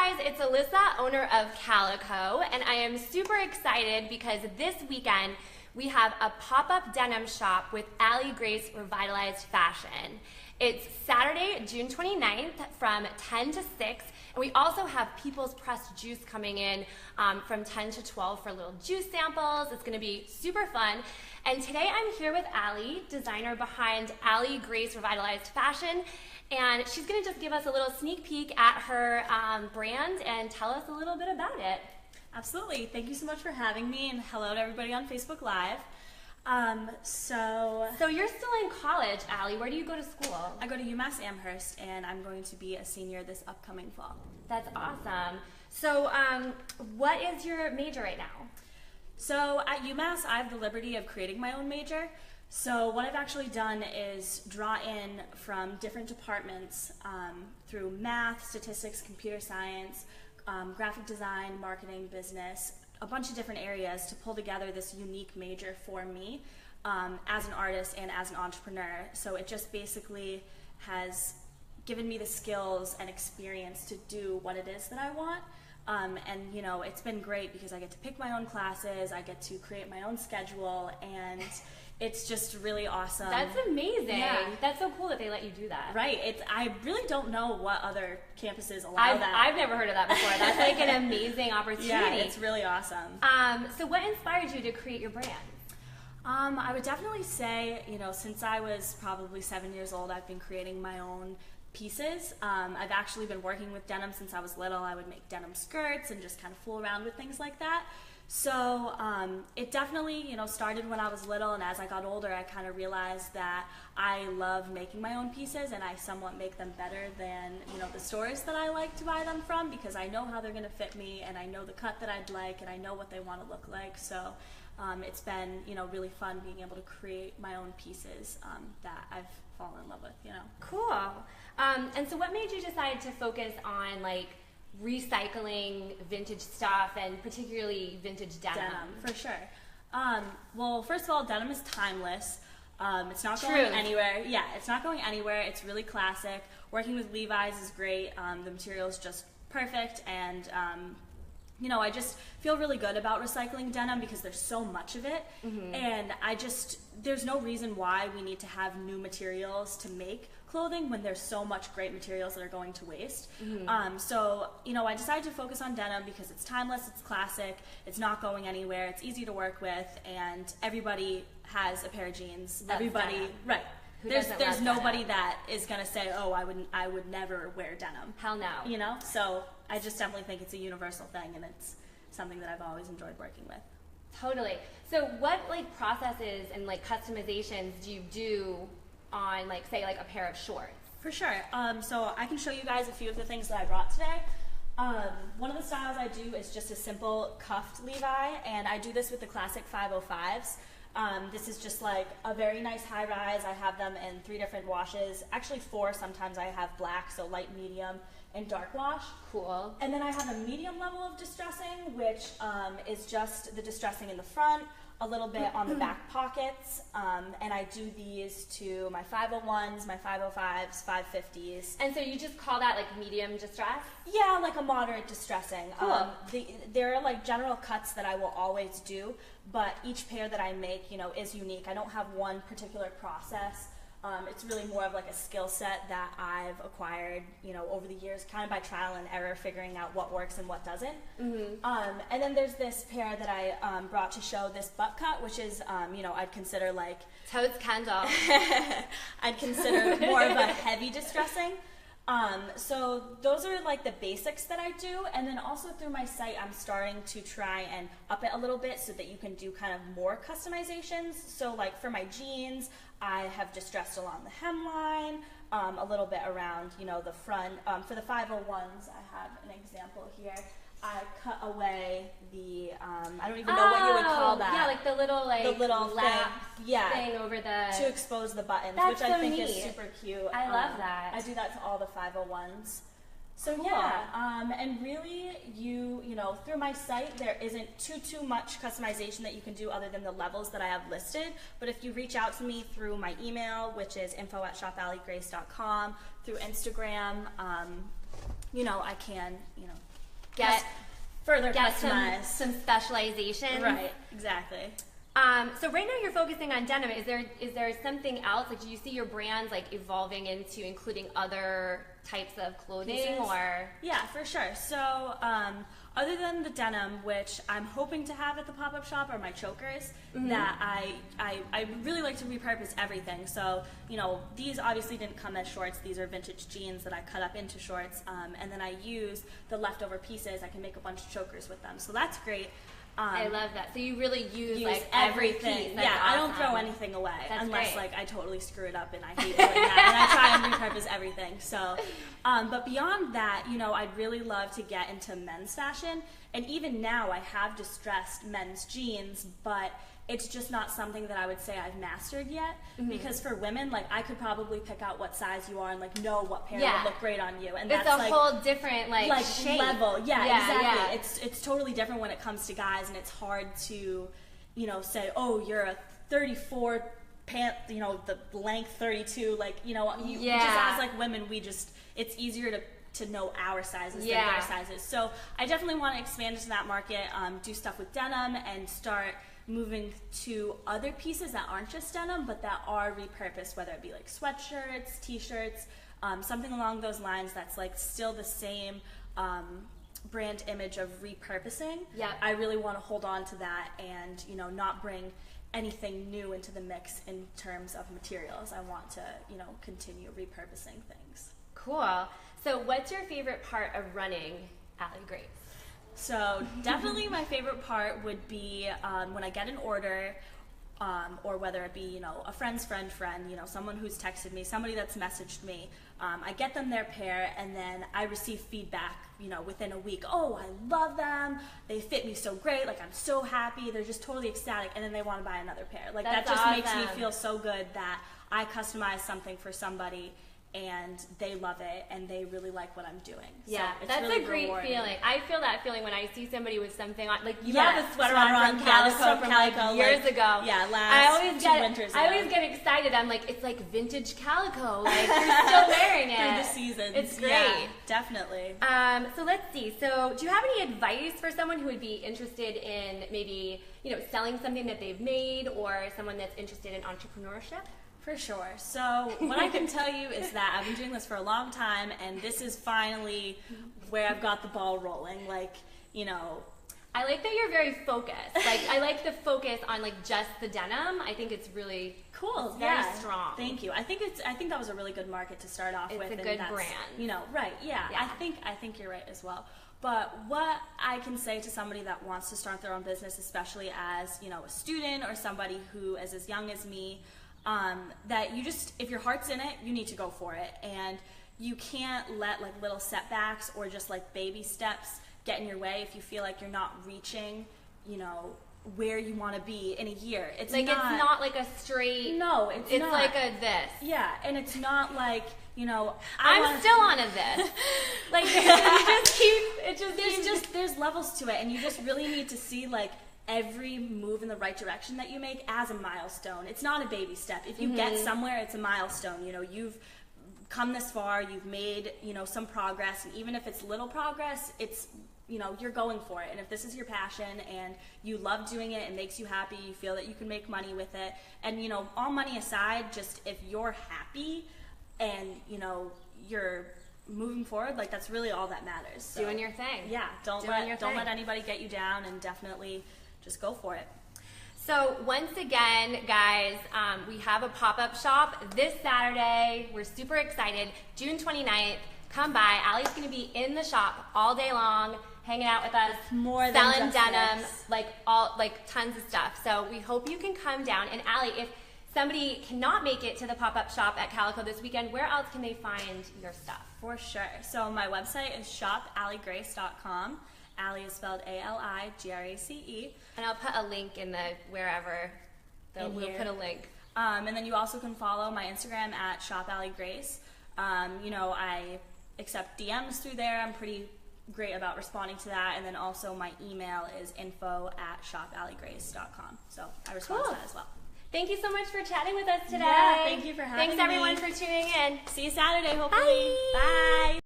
guys, it's Alyssa, owner of Calico, and I am super excited because this weekend we have a pop-up denim shop with Ali Grace Revitalized Fashion. It's Saturday, June 29th from 10 to 6, and we also have People's Pressed Juice coming in from 10 to 12 for little juice samples. It's going to be super fun. And today I'm here with Ali, designer behind Ali Grace Revitalized Fashion, and she's going to just give us a little sneak peek at her brand and tell us a little bit about it. Absolutely. Thank you so much for having me, and hello to everybody on Facebook Live. So you're still in college, Ali. Where do you go to school? I go to UMass Amherst, and I'm going to be a senior this upcoming fall. That's awesome. So what is your major right now? So at UMass, I have the liberty of creating my own major. So what I've actually done is draw in from different departments through math, statistics, computer science, graphic design, marketing, business, a bunch of different areas to pull together this unique major for me as an artist and as an entrepreneur. So it just basically has given me the skills and experience to do what it is that I want. And you know, it's been great because I get to pick my own classes, I get to create my own schedule, and it's just really awesome. That's amazing. Yeah. That's so cool that they let you do that. Right. I really don't know what other campuses allow I've never heard of that before. That's like an amazing opportunity. Yeah, it's really awesome. So what inspired you to create your brand? I would definitely say, you know, since I was probably 7 years old, I've been creating my own pieces. I've actually been working with denim since I was little. I would make denim skirts and just kind of fool around with things like that. So it definitely, you know, started when I was little, and as I got older, I kind of realized that I love making my own pieces, and I somewhat make them better than, you know, the stores that I like to buy them from, because I know how they're going to fit me, and I know the cut that I'd like, and I know what they want to look like. So it's been, you know, really fun being able to create my own pieces that I've fallen in love with, you know. Cool. And so what made you decide to focus on like recycling vintage stuff, and particularly vintage denim? For sure. Well, first of all, denim is timeless. It's not going anywhere. Yeah, it's not going anywhere. It's really classic. Working with Levi's is great. The material is just perfect, and you know, I just feel really good about recycling denim because there's so much of it, and there's no reason why we need to have new materials to make clothing when there's so much great materials that are going to waste. So, you know, I decided to focus on denim because it's timeless, it's classic, it's not going anywhere, it's easy to work with, and everybody has a pair of jeans. Everybody, denim. right. Who There's nobody that is going to say, oh, I would never wear denim. Hell no. You know? So I just definitely think it's a universal thing, and it's something that I've always enjoyed working with. Totally. So what like processes and like customizations do you do on like, say, like a pair of shorts? For sure. So I can show you guys a few of the things that I brought today. One of the styles I do is just a simple cuffed Levi, and I do this with the classic 505s. This is just like a very nice high rise. I have them in 3 different washes, actually 4. Sometimes I have black, so light, medium, and dark wash. Cool. And then I have a medium level of distressing, which is just the distressing in the front, a little bit on the back pockets, and I do these to my 501s, my 505s, 550s. And so you just call that like medium distress? Yeah, like a moderate distressing. Cool. There are like general cuts that I will always do, but each pair that I make, you know, is unique. I don't have one particular process. It's really more of like a skill set that I've acquired, you know, over the years, kind of by trial and error, figuring out what works and what doesn't. And then there's this pair that I brought to show, this butt cut, which is, you know, I'd consider like... Totes Kendall. I'd consider more of a heavy distressing. So those are like the basics that I do, and then also through my site I'm starting to try and up it a little bit so that you can do kind of more customizations. So like for my jeans, I have distressed along the hemline, a little bit around, you know, the front. For the 501s, I have an example here. I cut away the, I don't even know what you would call that. Yeah, like the little lap thing over the... To expose the buttons, That's which I so think neat. is super cute. I love that. I do that to all the 501s. So cool. Yeah, and really you know, through my site there isn't too much customization that you can do other than the levels that I have listed. But if you reach out to me through my email, which is info@shopaligrace.com, through Instagram, you know, I can, you know, get further get customized. some specialization. Right, exactly. So right now you're focusing on denim. Is there something else? Like, do you see your brands like evolving into including other types of clothing Pieces? or? Yeah, for sure. So other than the denim, which I'm hoping to have at the pop-up shop, are my chokers that I really like to repurpose everything. So, you know, these obviously didn't come as shorts. These are vintage jeans that I cut up into shorts, and then I use the leftover pieces. I can make a bunch of chokers with them. So that's great. I love that. So you really use like everything. every piece. That's yeah, I don't awesome. throw anything away unless great. like I totally screw it up and I hate doing that. And I try and repurpose everything. So, but beyond that, you know, I'd really love to get into men's fashion. And even now, I have distressed men's jeans, but it's just not something that I would say I've mastered yet. Because for women, like I could probably pick out what size you are and like know what pair would look great on you. And it's that's a like, whole different like shape. level. Yeah, exactly. Yeah. It's totally different when it comes to guys, and it's hard to, you know, say, oh, you're a 34 pant, you know, the length 32. Like, you know, just as like women, it's easier to know our sizes than their sizes. So I definitely want to expand into that market, do stuff with denim, and start moving to other pieces that aren't just denim, but that are repurposed, whether it be like sweatshirts, t-shirts, something along those lines that's like still the same brand image of repurposing. Yeah, I really want to hold on to that and, you know, not bring anything new into the mix in terms of materials. I want to, you know, continue repurposing things. Cool. So what's your favorite part of running Ali Grace? So definitely my favorite part would be when I get an order, or whether it be, you know, a friend's friend, you know, someone who's texted me, somebody that's messaged me. I get them their pair, and then I receive feedback, you know, within a week. Oh, I love them. They fit me so great. Like, I'm so happy. They're just totally ecstatic, and then they want to buy another pair. Like, That's that just awesome. makes me feel so good that I customized something for somebody and they love it and they really like what I'm doing. Yeah, so it's that's really a great rewarding. feeling. I feel that feeling when I see somebody with something on, like you Yeah, have a sweater sweater on on, from Calico from Calico, like years like, ago. yeah, winters I ago. always get excited. I'm like, it's like vintage Calico. Like you're still wearing it Through the seasons. It's great. Yeah, definitely. So let's see. So do you have any advice for someone who would be interested in maybe, you know, selling something that they've made, or someone that's interested in entrepreneurship? For sure. So what I can tell you is that I've been doing this for a long time, and this is finally where I've got the ball rolling. Like, you know, I like that you're very focused. Like, I like the focus on like just the denim. I think it's really cool. It's very strong. Thank you. I think that was a really good market to start off with. It's a good brand. You know, right? Yeah. I think you're right as well. But what I can say to somebody that wants to start their own business, especially as, you know, a student or somebody who is as young as me, that you just, if your heart's in it, you need to go for it. And you can't let like little setbacks or just like baby steps get in your way if you feel like you're not reaching, you know, where you want to be in a year. It's like, it's not like a straight, no, it's not. like a this. Yeah, and it's not like, you know, I'm still on a this. Like, there's levels to it, and you just really need to see like every move in the right direction that you make as a milestone. It's not a baby step. If you get somewhere, it's a milestone. You know, you've come this far, you've made, you know, some progress, and even if it's little progress, it's, you know, you're going for it. And if this is your passion and you love doing it, it makes you happy, you feel that you can make money with it, and, you know, all money aside, just if you're happy and, you know, you're moving forward, like that's really all that matters. So, doing your thing. Yeah, don't let anybody get you down, and definitely just go for it. So once again, guys, we have a pop-up shop this Saturday. We're super excited. June 29th. Come by. Ali's going to be in the shop all day long, hanging out with us, more selling than denim, like tons of stuff. So we hope you can come down. And Ali, if somebody cannot make it to the pop-up shop at Calico this weekend, where else can they find your stuff? For sure. So my website is shopaligrace.com. Ali is spelled ALIGRACE. And I'll put a link in the wherever. We'll put a link. And then you also can follow my Instagram at shopaligrace. You know, I accept DMs through there. I'm pretty great about responding to that. And then also my email is info@shopaligrace.com. So I respond to that as well. Thank you so much for chatting with us today. Yeah, thank you for having me. Thanks everyone for tuning in. See you Saturday, hopefully. Bye. Bye.